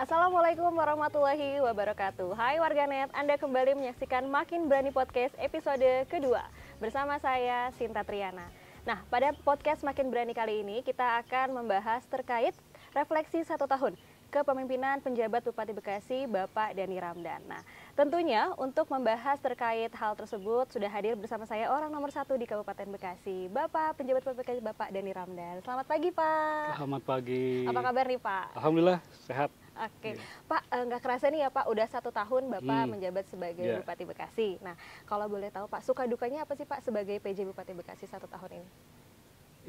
Assalamualaikum warahmatullahi wabarakatuh. Hai warganet, Anda kembali menyaksikan Makin Berani Podcast episode kedua bersama saya Sinta Triana. Nah, pada podcast Makin Berani kali ini kita akan membahas terkait refleksi 1 tahun kepemimpinan penjabat Bupati Bekasi Bapak Dhani Ramdan. Nah, tentunya untuk membahas terkait hal tersebut sudah hadir bersama saya orang nomor 1 di Kabupaten Bekasi, Bapak Penjabat Bupati Bekasi Bapak Dhani Ramdan. Selamat pagi Pak. Selamat pagi. Apa kabar nih Pak? Alhamdulillah sehat. Oke, Pak, nggak kerasa nih ya Pak, udah 1 tahun Bapak menjabat sebagai Yeah. Bupati Bekasi. Nah, kalau boleh tahu Pak, suka dukanya apa sih Pak sebagai PJ Bupati Bekasi 1 tahun ini?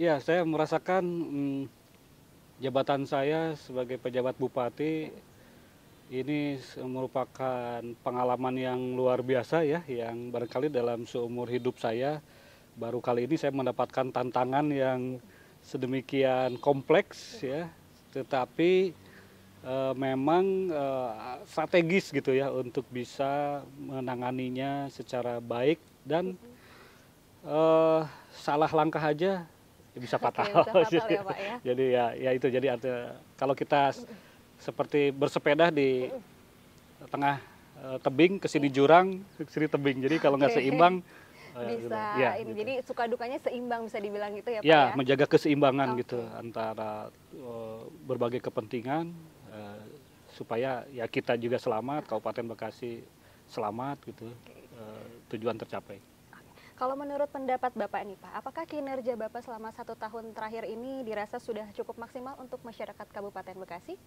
Ya, saya merasakan jabatan saya sebagai pejabat bupati ini merupakan pengalaman yang luar biasa ya, yang barangkali dalam seumur hidup saya baru kali ini saya mendapatkan tantangan yang sedemikian kompleks ya, tetapi memang strategis gitu ya untuk bisa menanganinya secara baik dan salah langkah aja bisa fatal. Oke, bisa fatal ya Pak ya. Jadi ya itu jadi kalau kita seperti bersepeda di tengah tebing, ke sini jurang, ke sini tebing. Jadi kalau nggak seimbang Bisa ya, ini gitu. jadi suka dukanya seimbang bisa dibilang gitu ya Pak Ya, ya. menjaga keseimbangan Oke. gitu antara berbagai kepentingan supaya ya kita juga selamat, Kabupaten Bekasi selamat gitu, tujuan tercapai. Kalau menurut pendapat Bapak nih Pak, apakah kinerja Bapak selama 1 tahun terakhir ini dirasa sudah cukup maksimal untuk masyarakat Kabupaten Bekasi?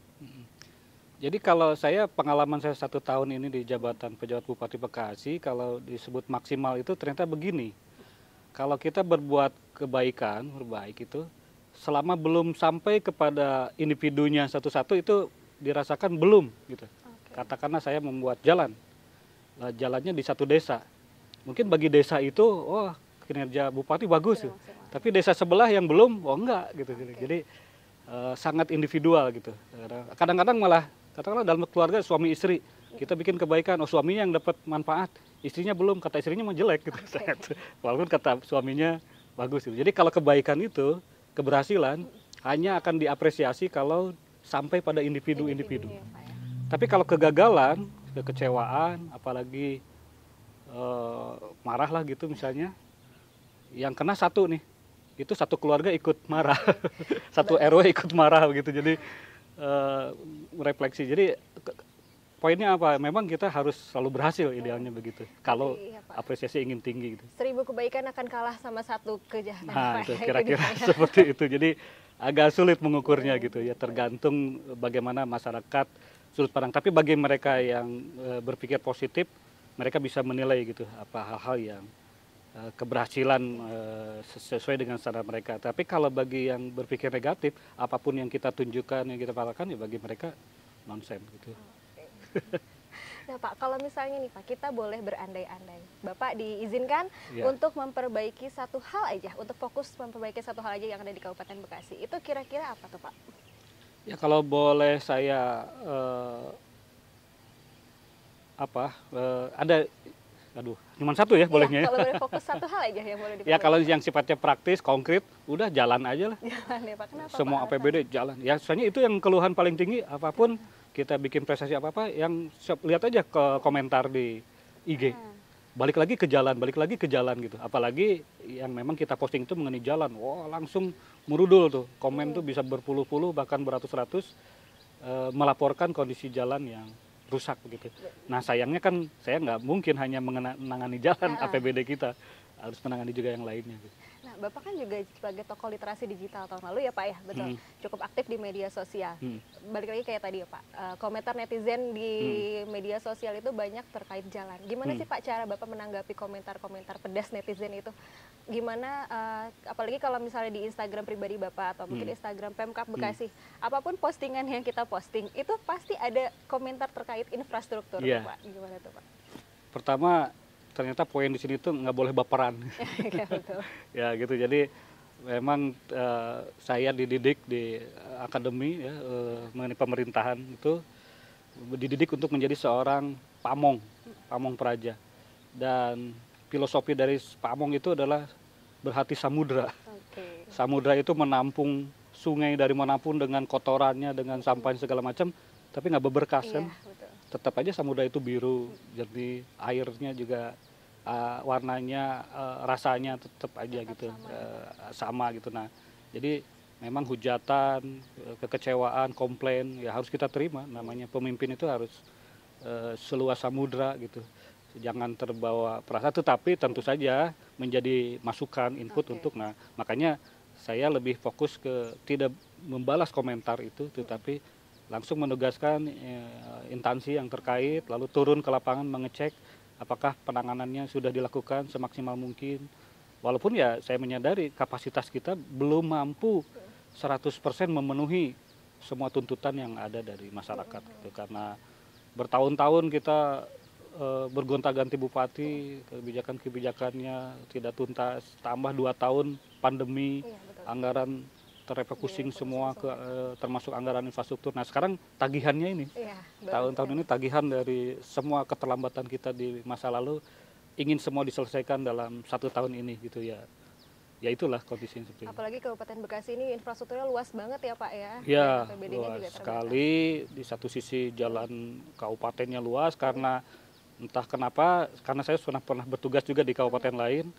Jadi kalau saya pengalaman saya 1 tahun ini di jabatan pejabat Bupati Bekasi, kalau disebut maksimal itu ternyata begini. Kalau kita berbuat kebaikan, berbaik itu, selama belum sampai kepada individunya satu-satu itu dirasakan belum gitu. Oke. Katakanlah saya membuat jalan, jalannya di satu desa. Mungkin bagi desa itu, oh kinerja bupati bagus, Sudah gitu. maksimal. Tapi desa sebelah yang belum, oh enggak gitu. Jadi sangat individual gitu. Kadang-kadang malah, katakanlah dalam keluarga suami istri, kita bikin kebaikan, oh suaminya yang dapat manfaat, istrinya belum, kata istrinya mah jelek gitu. Walaupun kata suaminya bagus gitu. Jadi kalau kebaikan itu, keberhasilan hanya akan diapresiasi kalau sampai pada individu-individu. Ya, Pak ya. Tapi kalau kegagalan, kekecewaan, apalagi marah lah gitu misalnya, yang kena satu nih, itu satu keluarga ikut marah, satu RW ikut marah begitu. Jadi refleksi. Jadi poinnya apa? Memang kita harus selalu berhasil idealnya begitu. Kalau Iya, Pak. apresiasi ingin tinggi gitu. 1000 kebaikan akan kalah sama 1 kejahatan Nah, Pak itu ya, kira-kira dia. seperti itu. Jadi agak sulit mengukurnya gitu ya, tergantung bagaimana masyarakat sudut pandang. Tapi bagi mereka yang berpikir positif, mereka bisa menilai gitu apa hal-hal yang keberhasilan sesuai dengan standar mereka. Tapi kalau bagi yang berpikir negatif, apapun yang kita tunjukkan, yang kita katakan ya bagi mereka nonsen gitu. Nah Pak, kalau misalnya nih Pak, kita boleh berandai-andai. Bapak diizinkan Ya. untuk memperbaiki 1 hal aja, untuk fokus memperbaiki 1 hal aja yang ada di Kabupaten Bekasi. Itu kira-kira apa tuh Pak? Ya kalau boleh saya ada, aduh, cuma satu ya bolehnya Iya, ya. kalau boleh fokus 1 hal aja yang boleh Ya diperbaiki. kalau yang sifatnya praktis, konkret, udah jalan aja lah. Jalan ya Pak, kenapa Semua Pak? APBD jalan. Ya soalnya itu yang keluhan paling tinggi, apapun kita bikin prestasi apa-apa, yang lihat aja ke komentar di IG. Balik lagi ke jalan gitu. Apalagi yang memang kita posting itu mengenai jalan. Wah langsung merudul tuh. Komen tuh bisa berpuluh-puluh bahkan beratus-ratus melaporkan kondisi jalan yang rusak begitu. Nah sayangnya kan saya nggak mungkin hanya menangani jalan APBD kita, harus menangani juga yang lainnya. Gitu. Nah, Bapak kan juga sebagai tokoh literasi digital tahun lalu ya Pak ya, betul. Cukup aktif di media sosial. Balik lagi kayak tadi ya Pak, komentar netizen di media sosial itu banyak terkait jalan. Gimana sih Pak cara Bapak menanggapi komentar-komentar pedas netizen itu? Gimana, apalagi kalau misalnya di Instagram pribadi Bapak atau mungkin Instagram Pemkab Bekasi, apapun postingan yang kita posting, itu pasti ada komentar terkait infrastruktur Iya. Pak. Gimana tuh Pak? Pertama ternyata poin di sini tuh nggak boleh baperan. Ya, betul. Ya gitu, jadi memang saya dididik di akademi ya, mengenai pemerintahan itu dididik untuk menjadi seorang pamong praja, dan filosofi dari pamong itu adalah berhati samudra. Oke. Samudra itu menampung sungai dari manapun dengan kotorannya, dengan sampahnya segala macam, tapi nggak berbekas Iya, kan. betul. Tetap aja samudra itu biru, jadi airnya juga warnanya, rasanya tetap aja Tetap gitu, sama. sama gitu. Nah, jadi memang hujatan, kekecewaan, komplain ya harus kita terima. Namanya pemimpin itu harus seluas samudra gitu. Jangan terbawa perasaan, tetapi tentu saja menjadi masukan, input Oke. untuk. Nah, makanya saya lebih fokus ke tidak membalas komentar itu, tetapi langsung menugaskan instansi yang terkait, lalu turun ke lapangan mengecek apakah penanganannya sudah dilakukan semaksimal mungkin. Walaupun ya saya menyadari kapasitas kita belum mampu 100% memenuhi semua tuntutan yang ada dari masyarakat gitu. Karena bertahun-tahun kita bergonta-ganti bupati, kebijakan-kebijakannya tidak tuntas, tambah 2 tahun pandemi, Iya, betul. anggaran terrefokusing semua ke termasuk anggaran infrastruktur. Nah, sekarang tagihannya ini. Iya, betul Tahun-tahun sekali. ini tagihan dari semua keterlambatan kita di masa lalu ingin semua diselesaikan dalam 1 tahun ini gitu ya. Ya itulah kondisinya seperti itu. Apalagi Kabupaten Bekasi ini infrastrukturnya luas banget ya Pak ya. Ya, Dan APBD-nya juga luas terbatas. sekali. Di satu sisi jalan kabupatennya luas karena entah kenapa, karena saya pernah bertugas juga di kabupaten lain,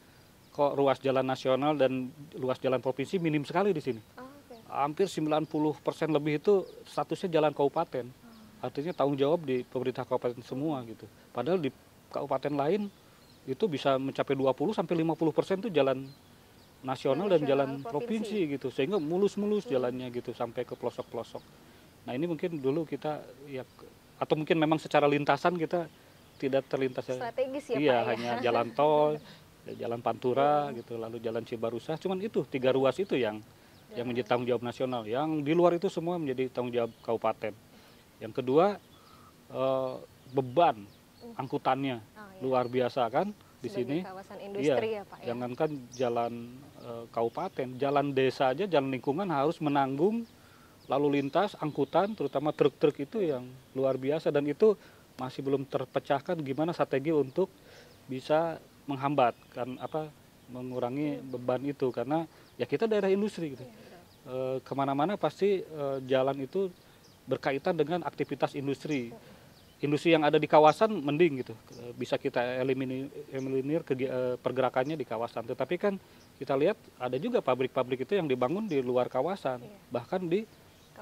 kok ruas jalan nasional dan ruas jalan provinsi minim sekali di sini. Oh, oke. Hampir 90% lebih itu statusnya jalan kabupaten. Artinya tanggung jawab di pemerintah kabupaten semua gitu. Padahal di kabupaten lain itu bisa mencapai 20-50% itu jalan nasional dan jalan provinsi gitu. Sehingga mulus-mulus jalannya gitu sampai ke pelosok-pelosok. Nah, ini mungkin dulu kita ya, atau mungkin memang secara lintasan kita tidak terlintas. Strategis ya Iya, Pak ya. hanya jalan tol, jalan Pantura gitu, lalu jalan Cibarusah. Cuman itu 3 ruas itu yang menjadi tanggung jawab nasional. Yang di luar itu semua menjadi tanggung jawab kabupaten. Yang kedua, beban angkutannya luar biasa kan di Sebagai sini. kawasan industri Iya, ya Pak ya. jangankan jalan kabupaten, jalan desa aja, jalan lingkungan harus menanggung lalu lintas angkutan, terutama truk-truk itu yang luar biasa, dan itu masih belum terpecahkan gimana strategi untuk bisa menghambat kan mengurangi beban itu, karena ya kita daerah industri gitu. Kemana-mana pasti jalan itu berkaitan dengan aktivitas industri. Industri yang ada di kawasan mending gitu, bisa kita eliminir pergerakannya di kawasan. Tetapi kan kita lihat ada juga pabrik-pabrik itu yang dibangun di luar kawasan, bahkan di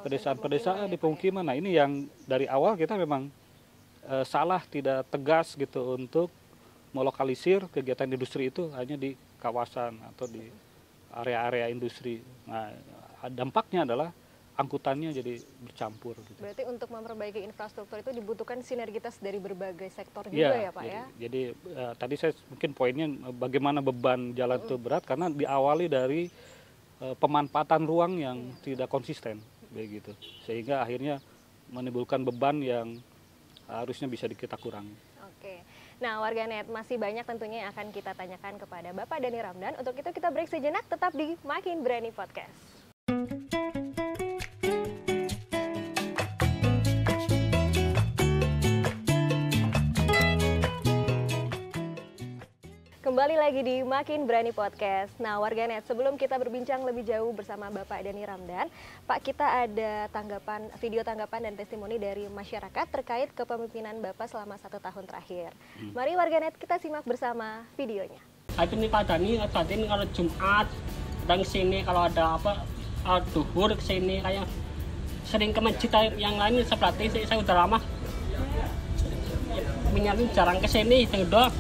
pedesaan-pedesaan, di pemukiman. Nah, ini yang dari awal kita memang salah, tidak tegas gitu untuk melokalisir kegiatan industri itu hanya di kawasan atau di area-area industri. Nah, dampaknya adalah angkutannya jadi bercampur gitu. Berarti untuk memperbaiki infrastruktur itu dibutuhkan sinergitas dari berbagai sektor juga Ya, ya Pak ya. jadi tadi saya mungkin poinnya bagaimana beban jalan itu berat karena diawali dari pemanfaatan ruang yang tidak konsisten begitu. Sehingga akhirnya menimbulkan beban yang harusnya bisa kita kurangi. Oke. Nah, warganet masih banyak tentunya yang akan kita tanyakan kepada Bapak Dhani Ramdan. Untuk itu kita break sejenak, tetap di Makin Berani Podcast. Kembali lagi di Makin Berani Podcast. Nah, warganet, sebelum kita berbincang lebih jauh bersama Bapak Dhani Ramdan, Pak, kita ada video tanggapan dan testimoni dari masyarakat terkait kepemimpinan Bapak selama 1 tahun terakhir. Mari warganet kita simak bersama videonya. Itu nih Pak Dhani, saat ini kalau Jumat datang sini, kalau ada duhur ke sini, kayak sering ke masjid yang lain seperti saya udah lama menyalin jarang ke sini, udah.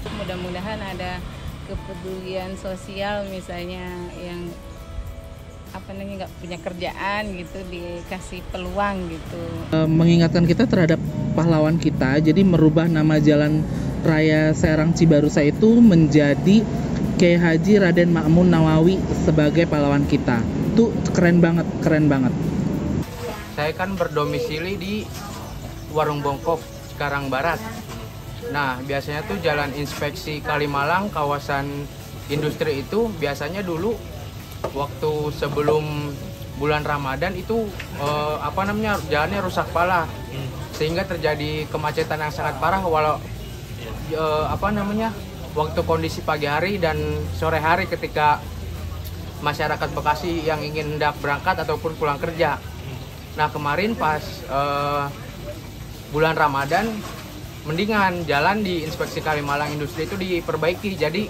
Mudah-mudahan ada kepedulian sosial, misalnya yang nggak punya kerjaan gitu dikasih peluang gitu. Mengingatkan kita terhadap pahlawan kita, jadi merubah nama Jalan Raya Serang Cibarusah itu menjadi Kiai Haji Raden Ma'mun Nawawi sebagai pahlawan kita. Itu keren banget, keren banget. Saya kan berdomisili di Warung Bongkok, Cikarang Barat. Nah, biasanya tuh jalan inspeksi Kalimalang, kawasan industri itu biasanya dulu waktu sebelum bulan Ramadan itu jalannya rusak parah, sehingga terjadi kemacetan yang sangat parah waktu kondisi pagi hari dan sore hari ketika masyarakat Bekasi yang ingin hendak berangkat ataupun pulang kerja. Nah, kemarin pas bulan Ramadan mendingan jalan di Inspeksi Kalimalang Industri itu diperbaiki, jadi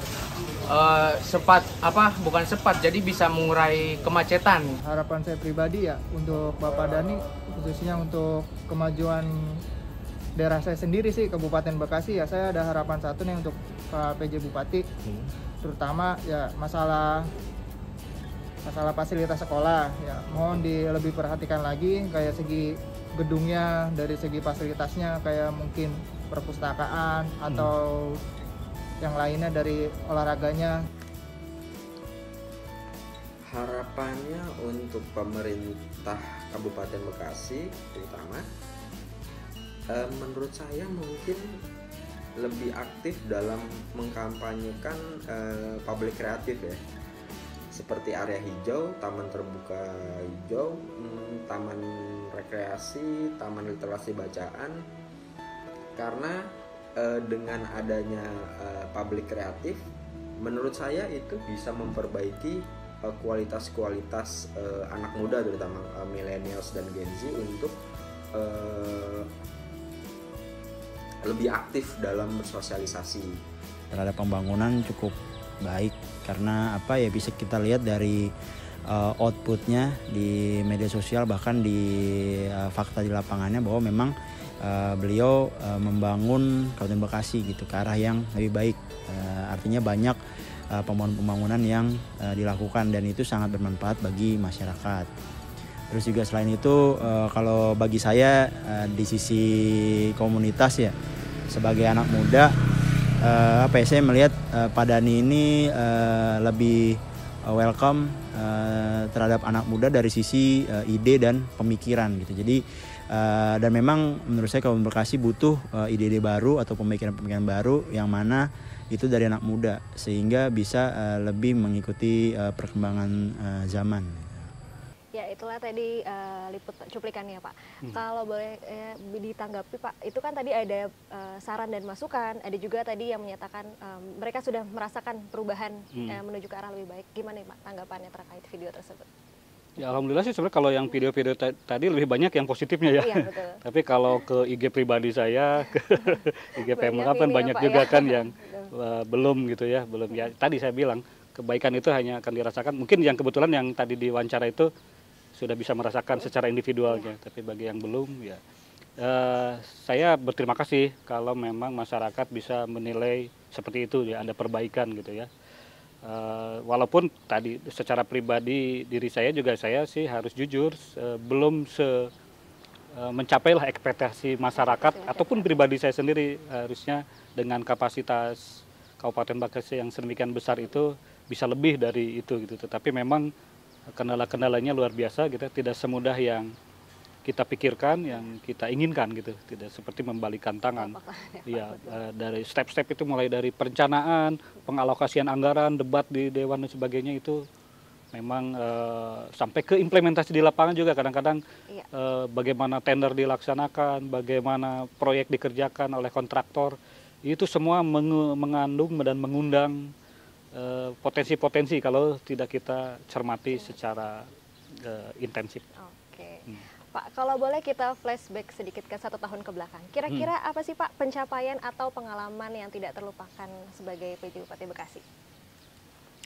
jadi bisa mengurai kemacetan. Harapan saya pribadi ya untuk Bapak Dani, khususnya untuk kemajuan daerah saya sendiri sih, Kabupaten Bekasi ya, saya ada harapan satu nih untuk Pak PJ Bupati, terutama ya masalah fasilitas sekolah ya, mohon lebih perhatikan lagi kayak segi gedungnya, dari segi fasilitasnya kayak mungkin perpustakaan atau yang lainnya dari olahraganya. Harapannya untuk pemerintah Kabupaten Bekasi terutama, menurut saya mungkin lebih aktif dalam mengkampanyekan publik kreatif ya, seperti area hijau, taman terbuka hijau, taman rekreasi, taman literasi bacaan. Karena dengan adanya publik kreatif, menurut saya itu bisa memperbaiki kualitas anak muda, terutama millennials dan Gen Z, untuk lebih aktif dalam bersosialisasi. Terhadap pembangunan cukup baik, karena bisa kita lihat dari outputnya di media sosial, bahkan di fakta di lapangannya, bahwa memang beliau membangun Kabupaten Bekasi gitu ke arah yang lebih baik. Artinya banyak pembangunan yang dilakukan, dan itu sangat bermanfaat bagi masyarakat. Terus juga selain itu, kalau bagi saya di sisi komunitas ya, sebagai anak muda, saya melihat Pak Dani ini lebih welcome terhadap anak muda dari sisi ide dan pemikiran gitu. Jadi dan memang menurut saya Kabupaten Bekasi butuh ide-ide baru atau pemikiran-pemikiran baru yang mana itu dari anak muda, sehingga bisa lebih mengikuti perkembangan zaman. Ya, itulah tadi cuplikannya Pak. Kalau boleh ditanggapi Pak, itu kan tadi ada saran dan masukan, ada juga tadi yang menyatakan mereka sudah merasakan perubahan menuju ke arah lebih baik. Gimana Pak tanggapannya terkait video tersebut? Ya alhamdulillah sih sebenarnya kalau yang video-video tadi lebih banyak yang positifnya ya. Iya, betul. Tapi kalau ke IG pribadi saya, ke IG Pemkab kan banyak juga ya, kan yang belum gitu ya, belum ya. Tadi saya bilang kebaikan itu hanya akan dirasakan. Mungkin yang kebetulan yang tadi diwawancara itu sudah bisa merasakan secara individualnya, tapi bagi yang belum ya. Saya berterima kasih kalau memang masyarakat bisa menilai seperti itu ya, ada perbaikan gitu ya. Walaupun tadi secara pribadi diri saya juga, saya sih harus jujur belum mencapailah ekspektasi masyarakat ataupun pribadi saya sendiri. Harusnya dengan kapasitas Kabupaten Bekasi yang sedemikian besar itu bisa lebih dari itu gitu. Tetapi memang kendala-kendalanya luar biasa gitu, tidak semudah yang kita pikirkan, yang kita inginkan gitu, tidak seperti membalikan tangan. Ya, dari step-step itu mulai dari perencanaan, pengalokasian anggaran, debat di Dewan dan sebagainya, itu memang sampai ke implementasi di lapangan juga kadang-kadang bagaimana tender dilaksanakan, bagaimana proyek dikerjakan oleh kontraktor, itu semua mengandung dan mengundang potensi-potensi kalau tidak kita cermati secara intensif. Oke. Pak, kalau boleh kita flashback sedikit ke 1 tahun ke belakang. Kira-kira apa sih Pak pencapaian atau pengalaman yang tidak terlupakan sebagai PJ Bupati Bekasi?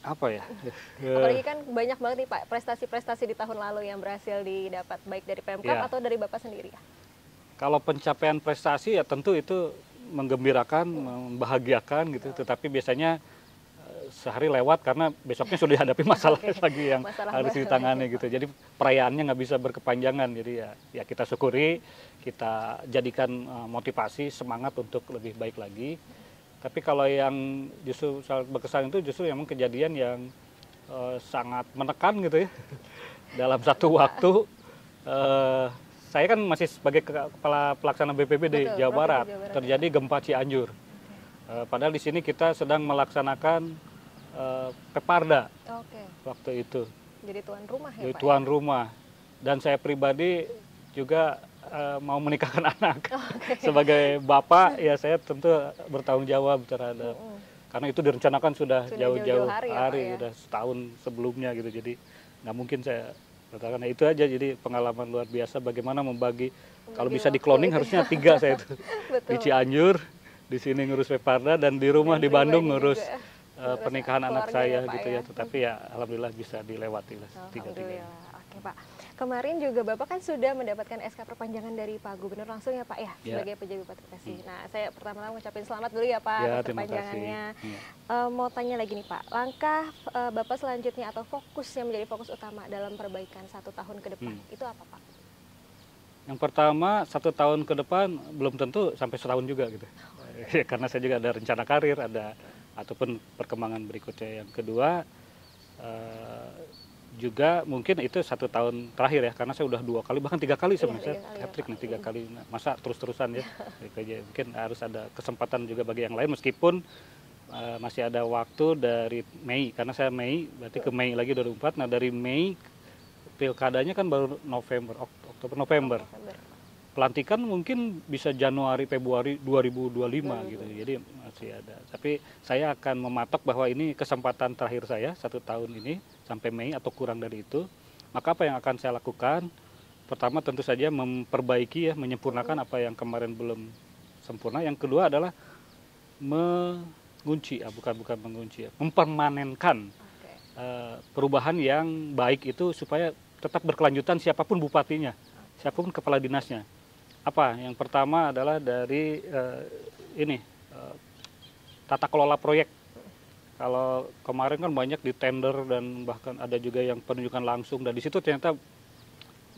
Apa ya? Apalagi kan banyak banget nih Pak prestasi-prestasi di tahun lalu yang berhasil didapat, baik dari Pemkab atau dari Bapak sendiri ya? Kalau pencapaian prestasi ya tentu itu menggembirakan, membahagiakan gitu. Tetapi biasanya sehari lewat karena besoknya sudah dihadapi masalah lagi yang harus ditangani gitu. Jadi perayaannya nggak bisa berkepanjangan. Jadi ya kita syukuri, kita jadikan motivasi, semangat untuk lebih baik lagi. Tapi kalau yang justru sangat berkesan itu justru memang kejadian yang sangat menekan gitu ya. Dalam satu waktu, saya kan masih sebagai kepala pelaksana BPBD Jawa Barat, terjadi gempa Cianjur. Padahal di sini kita sedang melaksanakan Peparda waktu itu. Jadi tuan rumah ya Jadi Pak? Tuan rumah. Dan saya pribadi juga mau menikahkan anak. Sebagai bapak ya saya tentu bertanggung jawab terhadap, karena itu direncanakan sudah jauh-jauh hari, ya, sudah setahun sebelumnya gitu. Jadi nggak mungkin saya Katakan itu aja, jadi pengalaman luar biasa bagaimana membagi kalau bisa di waktu cloning itu harusnya 3 saya itu. Betul. Di Cianjur, di sini ngurus Peparda, dan di rumah Dan di Bandung pribadi ngurus juga. pernikahan anak keluarga saya ya, Pak, gitu ya. ya. Tetapi ya alhamdulillah bisa dilewati lah tiga-tiganya. Alhamdulillah. Oke Pak, kemarin juga Bapak kan sudah mendapatkan SK perpanjangan dari Pak Gubernur langsung ya Pak ya, Ya. sebagai PJ Bupati Bekasi. Nah, saya pertama-tama ngucapin selamat dulu ya Pak Ya, atas terima kasih. perpanjangannya. Ya. Mau tanya lagi nih Pak, langkah Bapak selanjutnya atau fokus yang menjadi fokus utama dalam perbaikan 1 tahun ke depan itu apa Pak? Yang pertama 1 tahun ke depan belum tentu sampai setahun juga gitu. Karena saya juga ada rencana karir, ada ataupun perkembangan berikutnya. Yang kedua juga mungkin itu 1 tahun terakhir ya, karena saya udah 2 kali bahkan 3 kali sebenarnya, hat-trick nih 3 kali, masa terus-terusan ya. Mungkin harus ada kesempatan juga bagi yang lain, meskipun masih ada waktu dari Mei, karena saya Mei berarti ke Mei lagi 2024. Nah dari Mei pilkadanya kan baru November, Oktober, November. Pelantikan mungkin bisa Januari, Februari 2025 gitu. Jadi masih ada. Tapi saya akan mematok bahwa ini kesempatan terakhir saya 1 tahun ini sampai Mei atau kurang dari itu. Maka apa yang akan saya lakukan? Pertama tentu saja memperbaiki ya, menyempurnakan apa yang kemarin belum sempurna. Yang kedua adalah mengunci, bukan mengunci ya, mempermanenkan perubahan yang baik itu supaya tetap berkelanjutan siapapun bupatinya, siapapun kepala dinasnya. Apa? Yang pertama adalah dari tata kelola proyek. Kalau kemarin kan banyak di tender dan bahkan ada juga yang penunjukan langsung, dan di situ ternyata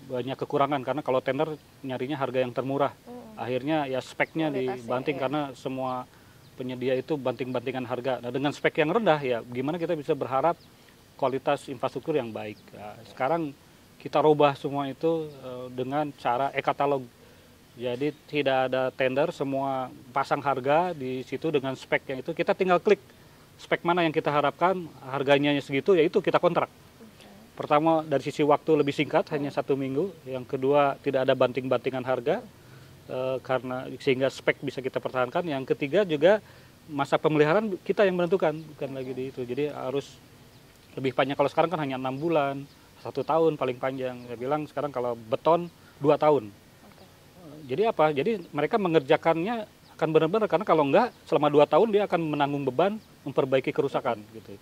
banyak kekurangan karena kalau tender nyarinya harga yang termurah. Akhirnya ya speknya dibanting karena semua penyedia itu banting-bantingan harga. Nah, dengan spek yang rendah ya gimana kita bisa berharap kualitas infrastruktur yang baik. Nah, sekarang kita rubah semua itu dengan cara e-katalog. Jadi tidak ada tender, semua pasang harga di situ dengan spek yang itu. Kita tinggal klik spek mana yang kita harapkan, harganya segitu, ya itu kita kontrak. Pertama dari sisi waktu lebih singkat, hanya 1 minggu. Yang kedua tidak ada banting-bantingan harga, karena sehingga spek bisa kita pertahankan. Yang ketiga juga masa pemeliharaan kita yang menentukan, bukan lagi di itu. Jadi harus lebih panjang. Kalau sekarang kan hanya 6 bulan, 1 tahun paling panjang. Saya bilang sekarang kalau beton 2 tahun. Jadi apa? Jadi mereka mengerjakannya akan benar-benar, karena kalau enggak selama 2 tahun dia akan menanggung beban memperbaiki kerusakan gitu.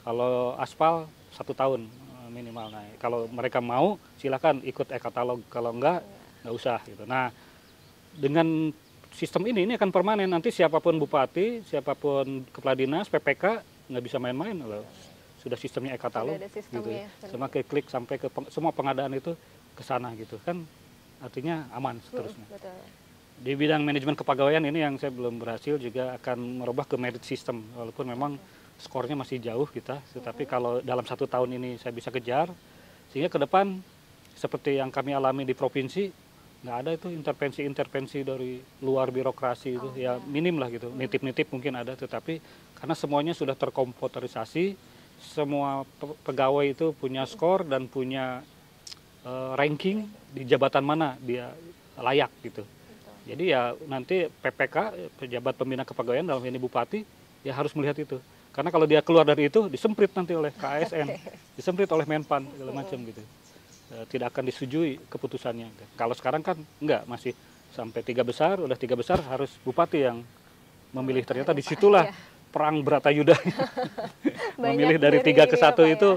Kalau aspal 1 tahun minimal. Nah, kalau mereka mau silakan ikut e-katalog, kalau enggak nggak usah gitu. Nah, dengan sistem ini akan permanen, nanti siapapun bupati, siapapun kepala dinas, PPK nggak bisa main-main loh. Sudah sistemnya e-katalog gitu. Sama klik sampai ke semua pengadaan itu ke sana gitu kan. Artinya aman seterusnya. Di bidang manajemen kepegawaian ini yang saya belum berhasil, juga akan merubah ke merit system, walaupun memang skornya masih jauh kita, tetapi kalau dalam 1 tahun ini saya bisa kejar, sehingga ke depan seperti yang kami alami di provinsi, nggak ada itu intervensi dari luar birokrasi itu, ya minim lah gitu, nitip-nitip mungkin ada, tetapi karena semuanya sudah terkomputerisasi, semua pegawai itu punya skor dan punya ranking di jabatan mana dia layak gitu. Jadi ya nanti PPK, pejabat pembina kepegawaian dalam ini bupati, ya harus melihat itu. Karena kalau dia keluar dari itu, disemprit nanti oleh KASN, disemprit oleh Menpan, segala macam gitu. Tidak akan disetujui keputusannya. Kalau sekarang kan enggak, masih sampai 3 besar, udah 3 besar harus bupati yang memilih. Ternyata disitulah perang Bratayuda. Memilih dari 3 ke 1 itu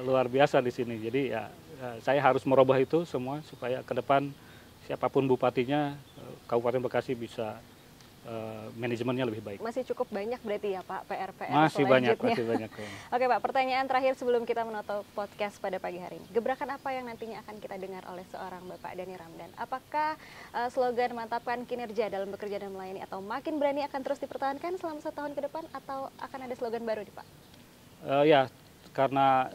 luar biasa di sini. Jadi ya saya harus merubah itu semua supaya ke depan siapapun bupatinya, Kabupaten Bekasi bisa manajemennya lebih baik. Masih cukup banyak berarti ya Pak PR-PR masih selanjutnya. Masih banyak. Oke Pak, pertanyaan terakhir sebelum kita menutup podcast pada pagi hari ini. Gebrakan apa yang nantinya akan kita dengar oleh seorang Bapak Dhani Ramdan? Apakah slogan mantapkan kinerja dalam bekerja dan melayani atau makin berani akan terus dipertahankan selama 1 tahun ke depan, atau akan ada slogan baru nih Pak? Ya, karena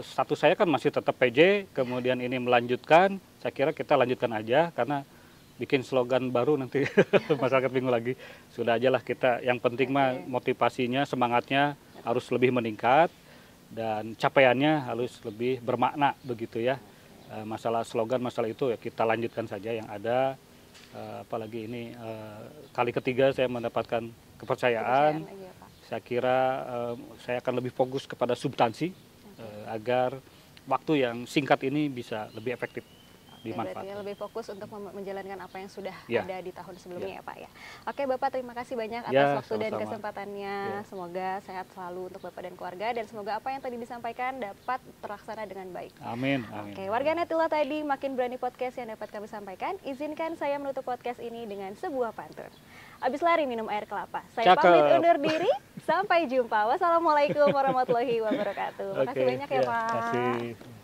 status saya kan masih tetap PJ, kemudian ini melanjutkan, saya kira kita lanjutkan aja, karena bikin slogan baru nanti masyarakat bingung lagi. Sudah aja lah kita, yang penting mah motivasinya, semangatnya harus lebih meningkat dan capaiannya harus lebih bermakna begitu ya. Masalah slogan, masalah itu ya kita lanjutkan saja yang ada. Apalagi ini kali ketiga saya mendapatkan kepercayaan. Saya kira saya akan lebih fokus kepada substansi agar waktu yang singkat ini bisa lebih efektif Oke, berarti dimanfaatkan. lebih fokus untuk menjalankan apa yang sudah Ya. ada di tahun sebelumnya ya Pak ya. Oke Bapak, terima kasih banyak atas Ya, waktu dan sama-sama. kesempatannya. Ya. Semoga sehat selalu untuk Bapak dan keluarga dan semoga apa yang tadi disampaikan dapat terlaksana dengan baik. Amin, amin. Oke, warganet itulah tadi Makin Berani Podcast yang dapat kami sampaikan. Izinkan saya menutup podcast ini dengan sebuah pantun. Abis lari minum air kelapa. Saya Cakep. pamit undur diri. Sampai jumpa. Wassalamualaikum warahmatullahi wabarakatuh. Makasih Oke, banyak ya Pak. Terima kasih.